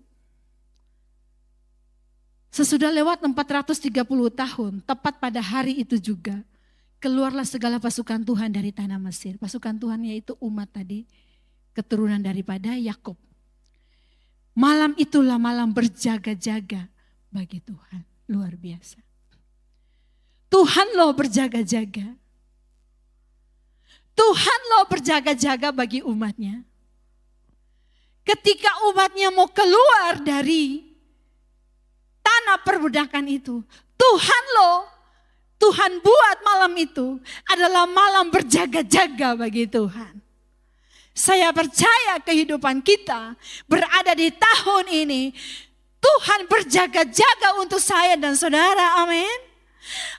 Sesudah lewat 430 tahun, tepat pada hari itu juga, keluarlah segala pasukan Tuhan dari tanah Mesir. Pasukan Tuhan yaitu umat tadi, keturunan daripada Yakub. Malam itulah malam berjaga-jaga bagi Tuhan. Luar biasa. Tuhan loh berjaga-jaga. Tuhan loh berjaga-jaga bagi umatnya. Ketika umatnya mau keluar dari tanah perbudakan itu, Tuhan loh, Tuhan buat malam itu adalah malam berjaga-jaga bagi Tuhan. Saya percaya kehidupan kita berada di tahun ini, Tuhan berjaga-jaga untuk saya dan saudara, amin.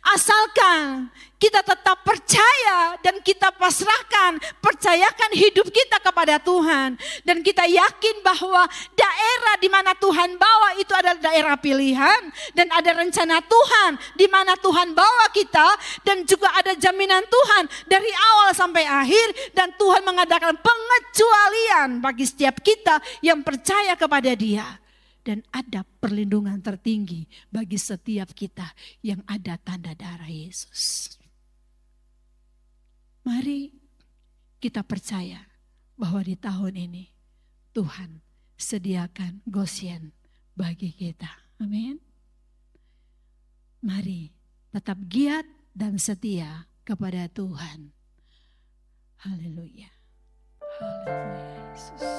Asalkan kita tetap percaya dan kita percayakan hidup kita kepada Tuhan. Dan kita yakin bahwa daerah di mana Tuhan bawa itu adalah daerah pilihan. Dan ada rencana Tuhan di mana Tuhan bawa kita. Dan juga ada jaminan Tuhan dari awal sampai akhir. Dan Tuhan mengadakan pengecualian bagi setiap kita yang percaya kepada Dia. Dan ada perlindungan tertinggi bagi setiap kita yang ada tanda darah Yesus. Mari kita percaya bahwa di tahun ini Tuhan sediakan Goshen bagi kita. Amin. Mari tetap giat dan setia kepada Tuhan. Haleluya. Haleluya Yesus.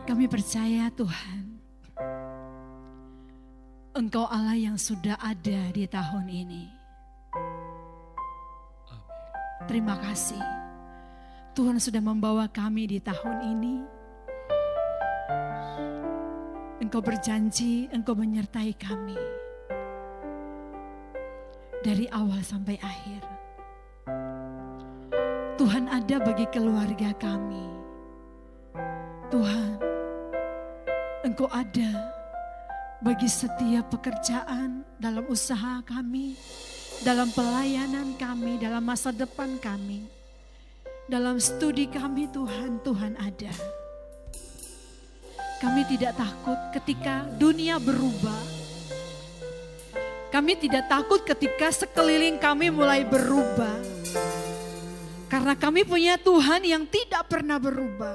Kami percaya Tuhan, Engkau Allah yang sudah ada di tahun ini. Terima kasih Tuhan sudah membawa kami di tahun ini. Engkau berjanji, Engkau menyertai kami dari awal sampai akhir. Tuhan ada bagi keluarga kami. Tuhan, Engkau ada bagi setiap pekerjaan dalam usaha kami, dalam pelayanan kami, dalam masa depan kami, dalam studi kami. Tuhan, Tuhan ada. Kami tidak takut ketika dunia berubah. Kami tidak takut ketika sekeliling kami mulai berubah. Karena kami punya Tuhan yang tidak pernah berubah.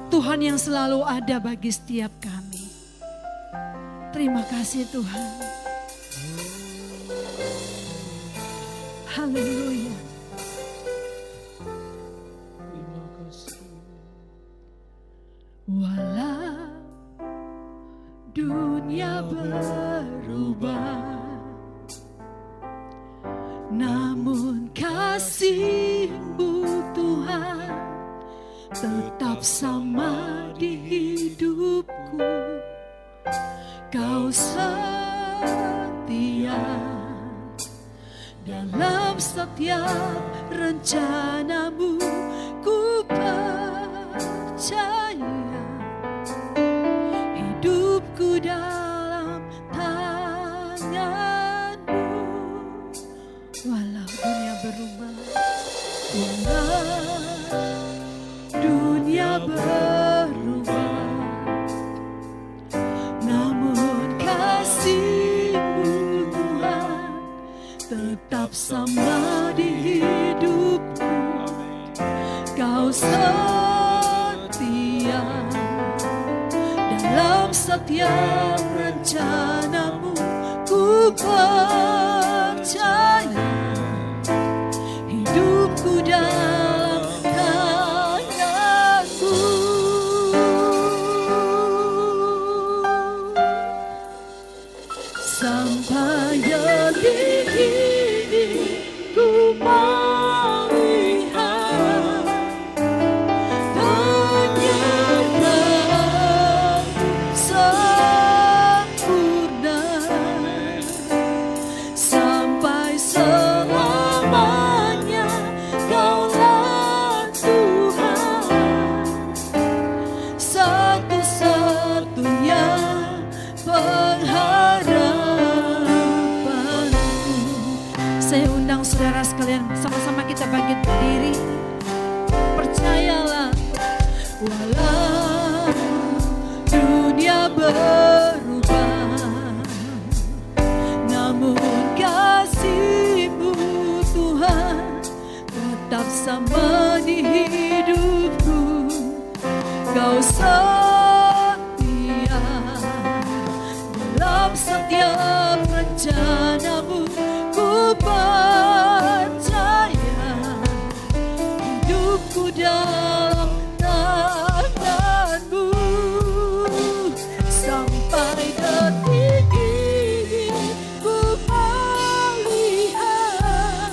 Tuhan yang selalu ada bagi setiap kami. Terima kasih Tuhan. Haleluya. Terima kasih. Walau dunia berubah, namun kasih-Mu Tuhan tetap sama di hidupku. Kau setia dalam setiap rencana-Mu. Ku percaya hidupku dalam berubah, namun kasih-Mu Tuhan tetap sama di hidupku. Kau setia dalam setiap rencana-Mu. Ku percaya hidupku dalam tangan-Mu. Sampai detik ini ku melihat penyertaan sempurna sampai selamanya. Kaulah Tuhan, satu-satunya pengharapanku. Saya undang saudara sekalian, sama-sama kita bangkit berdiri. Percayalah, walau dunia berubah, namun kasih-Mu Tuhan tetap sama di hidupku. Kau setia dalam setiap rencana-Mu. Ku percaya hidupku dalam tangan-Mu. Sampai detik ini ku melihat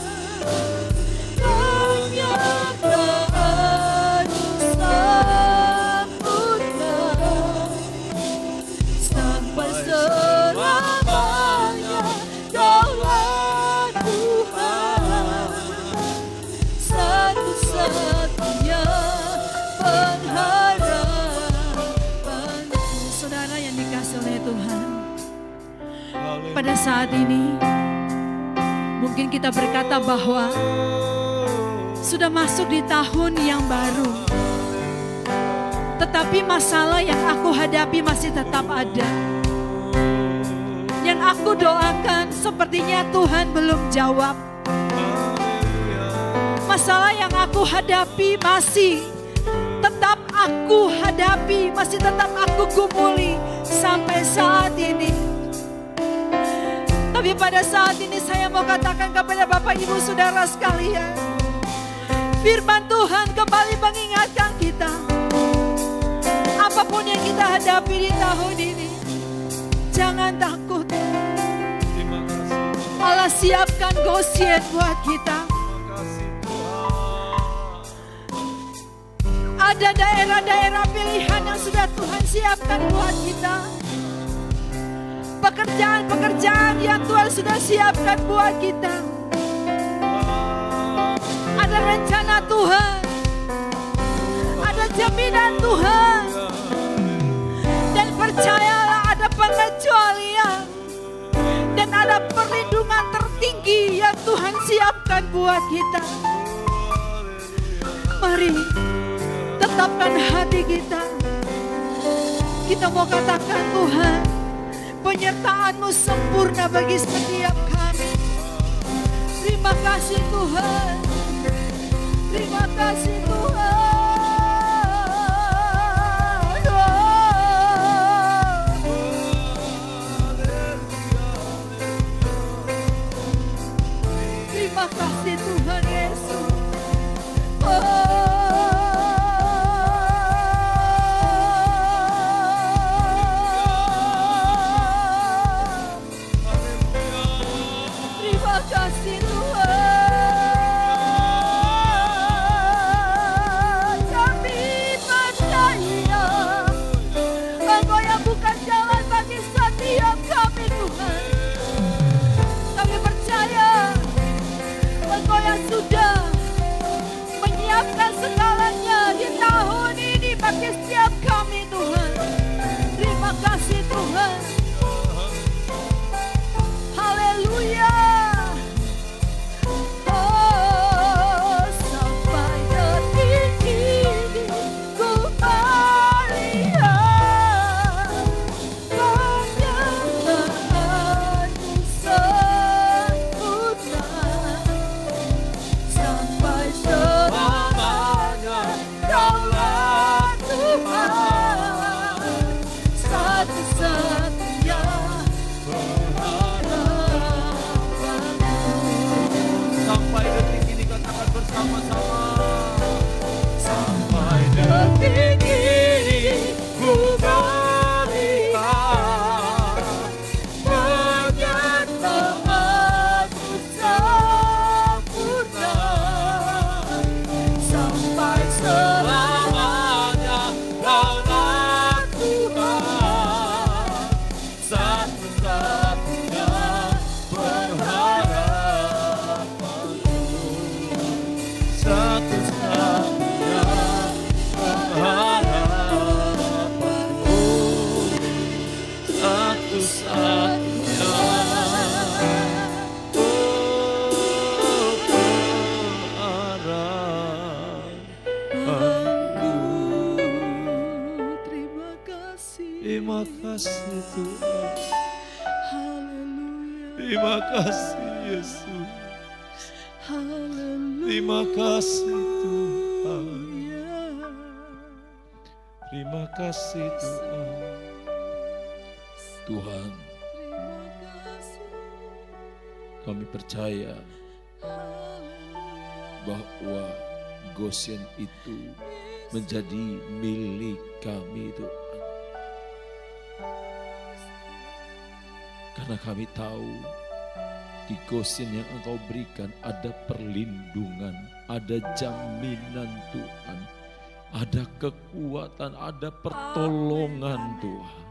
penyertaan sempurna sampai selamanya. Kaulah Tuhan, satu-satunya pengharapanku. Saudara yang dikasihi oleh Tuhan, pada saat ini mungkin kita berkata bahwa sudah masuk di tahun yang baru, tetapi masalah yang aku hadapi masih tetap ada. Yang aku doakan sepertinya Tuhan belum jawab. Masalah yang aku hadapi masih tetap aku hadapi, masih tetap aku gumuli sampai saat ini. Tapi pada saat ini saya mau katakan kepada Bapak Ibu Saudara sekalian, firman Tuhan kembali mengingatkan kita, apapun yang kita hadapi di tahun ini, jangan takut. Allah siapkan Goshen buat kita. Ada daerah-daerah pilihan yang sudah Tuhan siapkan buat kita. Pekerjaan-pekerjaan yang Tuhan sudah siapkan buat kita. Ada rencana Tuhan, ada jaminan Tuhan, dan percayalah ada pengecualian dan ada perlindungan tertinggi yang Tuhan siapkan buat kita. Mari tetapkan hati kita. Kita mau katakan, Tuhan, penyertaan-Mu sempurna bagi setiap kami. Terima kasih Tuhan. Terima kasih Tuhan. Terima kasih Tuhan Yesus. Terima kasih Tuhan. Kami percaya Engkau yang buka jalan bagi setiap kami Tuhan. Kami percaya Engkau yang sudah menyiapkan segalanya di tahun ini bagi setiap kami Tuhan. Terima kasih Tuhan. Haleluya. Oh, sampai detik ini ku Terima kasih Tuhan. Haleluya. Terima kasih Yesus. Haleluya. Terima kasih Tuhan. Terima kasih Tuhan. Tuhan, kami percaya bahwa Goshen itu menjadi milik kami Tuhan. Karena kami tahu di Goshen yang Engkau berikan ada perlindungan, ada jaminan Tuhan, ada kekuatan, ada pertolongan Tuhan.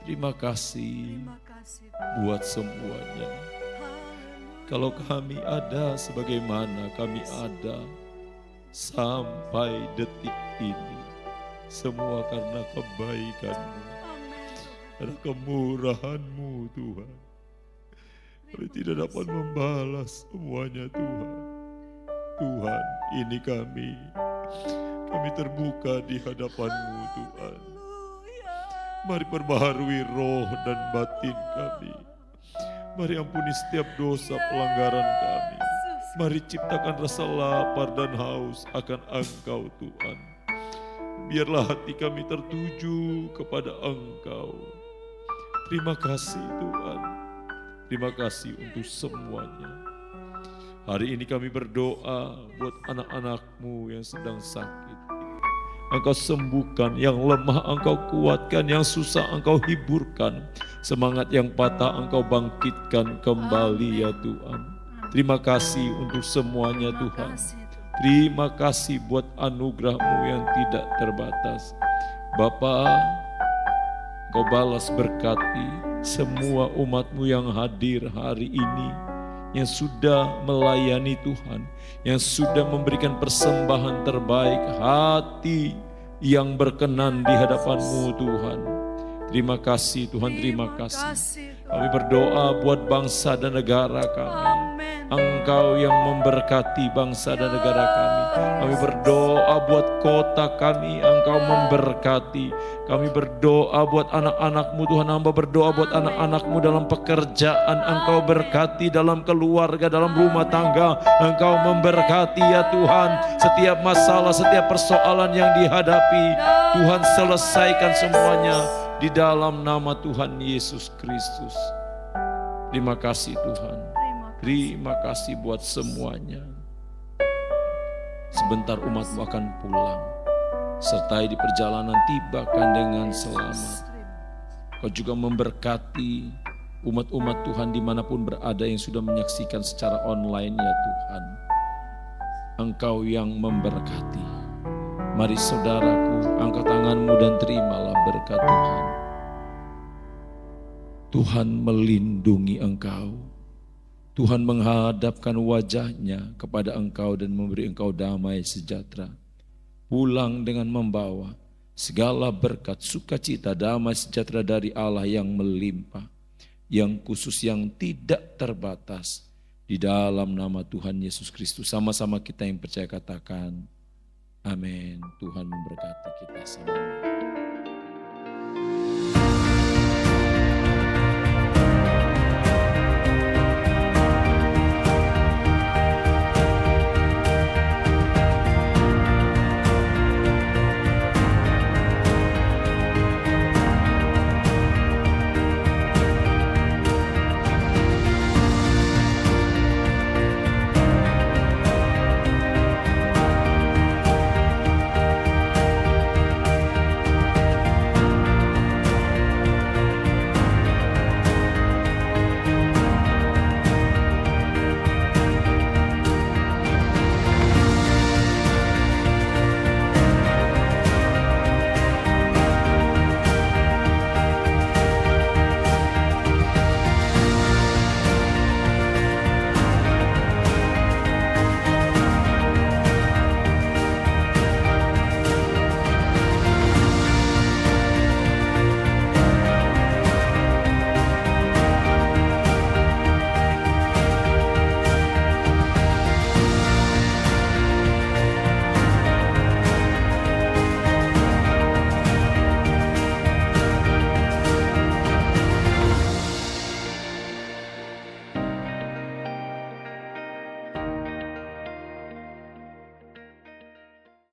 Terima kasih buat semuanya. Kalau kami ada sebagaimana kami ada sampai detik ini, semua karena kebaikan-Mu, karena kemurahan-Mu Tuhan. Kami tidak dapat membalas semuanya Tuhan. Tuhan, ini kami terbuka di hadapan-Mu Tuhan. Mari perbaharui roh dan batin kami. Mari ampuni setiap dosa pelanggaran kami. Mari ciptakan rasa lapar dan haus akan Engkau Tuhan. Biarlah hati kami tertuju kepada Engkau. Terima kasih Tuhan. Terima kasih untuk semuanya. Hari ini kami berdoa buat anak-anak-Mu yang sedang sakit. Engkau sembuhkan, yang lemah Engkau kuatkan, yang susah Engkau hiburkan, semangat yang patah Engkau bangkitkan kembali ya Tuhan. Terima kasih untuk semuanya Tuhan. Terima kasih buat anugerah-Mu yang tidak terbatas. Bapa, Engkau balas berkati semua umat-Mu yang hadir hari ini, yang sudah melayani Tuhan, yang sudah memberikan persembahan terbaik, hati yang berkenan di hadapan-Mu Tuhan. Terima kasih Tuhan, terima kasih. Kami berdoa buat bangsa dan negara kami. Engkau yang memberkati bangsa dan negara kami. Kami berdoa buat kota kami, Engkau memberkati. Kami berdoa buat anak-anak-Mu Tuhan, hamba berdoa buat anak-anak-Mu dalam pekerjaan, Engkau berkati dalam keluarga, dalam rumah tangga, Engkau memberkati ya Tuhan. Setiap masalah, setiap persoalan yang dihadapi, Tuhan selesaikan semuanya di dalam nama Tuhan Yesus Kristus. Terima kasih Tuhan. Terima kasih buat semuanya. Sebentar umat-Mu akan pulang. Sertai di perjalanan tibakan dengan selamat. Kau juga memberkati umat-umat Tuhan dimanapun berada yang sudah menyaksikan secara online ya Tuhan. Engkau yang memberkati. Mari saudaraku, angkat tanganmu dan terimalah berkat Tuhan. Tuhan melindungi engkau. Tuhan menghadapkan wajahnya kepada engkau dan memberi engkau damai sejahtera. Pulang dengan membawa segala berkat, sukacita, damai sejahtera dari Allah yang melimpah, yang khusus, yang tidak terbatas. Di dalam nama Tuhan Yesus Kristus, sama-sama kita yang percaya katakan, amin. Tuhan memberkati kita sama.